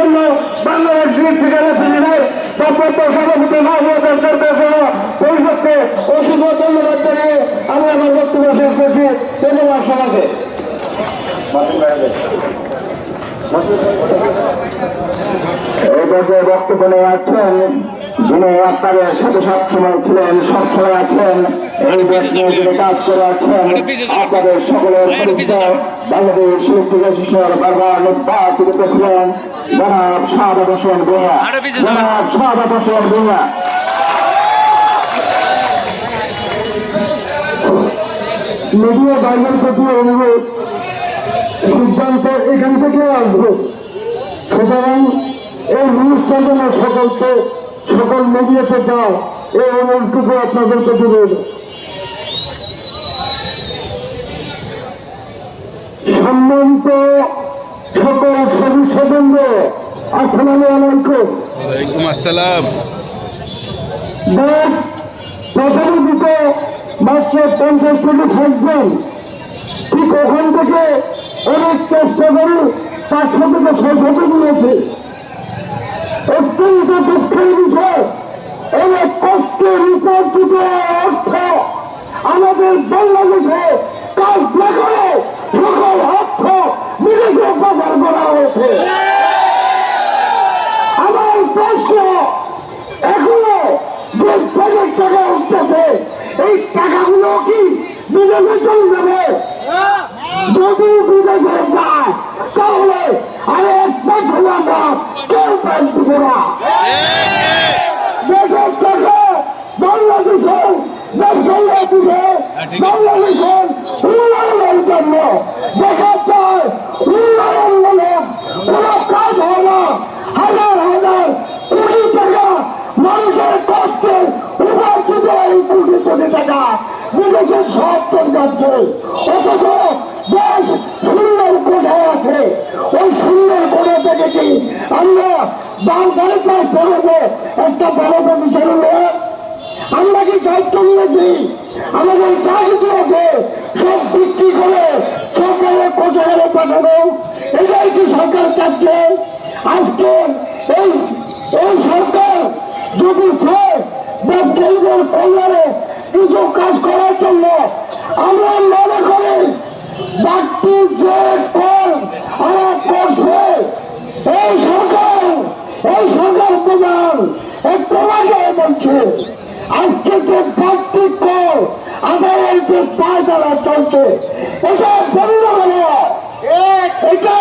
জন্য বাংলাদেশ ঠিকানা প্রেসিডেন্ট সম্পর্ক সভাপতি মাহমুদ সরকার সহ পরিষদকে অসংখ্য ধন্যবাদ জানিয়ে আমি আমার বক্তব্য শেষ করছি। ধন্যবাদ সবাইকে। এই পর্যায়ে বক্তব্য নিয়ে আছেন যিনি আপনাদের সাথে সবসময় ছিলেন, সবসময় আছেন, এই দেশ নিয়ে যিনি কাজ করে আছেন, আপনাদের সকলের পরিচিত বাংলাদেশ শিক্ষক শিশুর বারবার নির্বাচিত প্রেসিডেন্ট জনাব শাহাদাত হোসেন ভূঁইয়া। জনাব শাহাদাত হোসেন ভূঁইয়া। মিডিয়া বাইরের প্রতি অনুরোধ, সিদ্ধান্ত এখান থেকে আসবে, সুতরাং এই অনুষ্ঠান সকল মিডিয়াতে যাও, এই অনুরোধটুকু আপনাদেরকে দেবেন। সম্মানিত সকল সদস্যবৃন্দ, আসসালামু আলাইকুম। ওয়ালাইকুম আসসালাম। প্রথমে দিতে মাত্র 50 থেকে 60 জন, ঠিক ওখান থেকে অনেক চেষ্টা করি 500 থেকে 600 নিয়েছে। অত্যন্ত দুঃখের বিষয়, অনেক কষ্টের উপার্জিত অর্থ আমাদের বাংলাদেশে কাজ না করে সকল অর্থ বিদেশে পাচার করা হয়েছে। আমার প্রশ্ন, এখনো যে প্রজেক্ট টাকা উঠতেছে, এই টাকাগুলো কি বিদেশে চলে যাবে? যদি বিদেশে যায় তাহলে আরেক বছর আমরা কেউ ব্যাংক দিব না। দেশের টাকা বাংলাদেশের বাংলাদেশের উন্নয়নের জন্য দেখা যায় উন্নয়ন বলে কোনো কাজ হয় না। হাজার হাজার কোটি টাকা মানুষের কষ্টে উপার্জিত এই কোটি কোটি টাকা বিদেশের সব চলে যাচ্ছে, অথচ দেশ সুন্দর কোথায় আছে? ওই সুন্দর কোথা থেকে কি আমরা বাংলার চেষ্টা করবো একটা বড় প্রতিষ্ঠান নিয়ে? আমরা কি দায়িত্ব নিয়েছি? আমাদের যা কিছু আছে সব বিক্রি করে সরকারের প্রচারে পাঠানো, এটাই কি সরকার চাচ্ছে? আজকে এই সরকার যদি সে ব্যবসায়ীদের কল্যাণে কিছু কাজ করার জন্য আমরা মনে করি বাড়তি যে কর করছে এই সরকার প্রধান একটু আগে বলছে, আজকে যে বাড়তি কর আদায়ের যে পায়তারা চলছে এটা বন্ধ হলো, এটা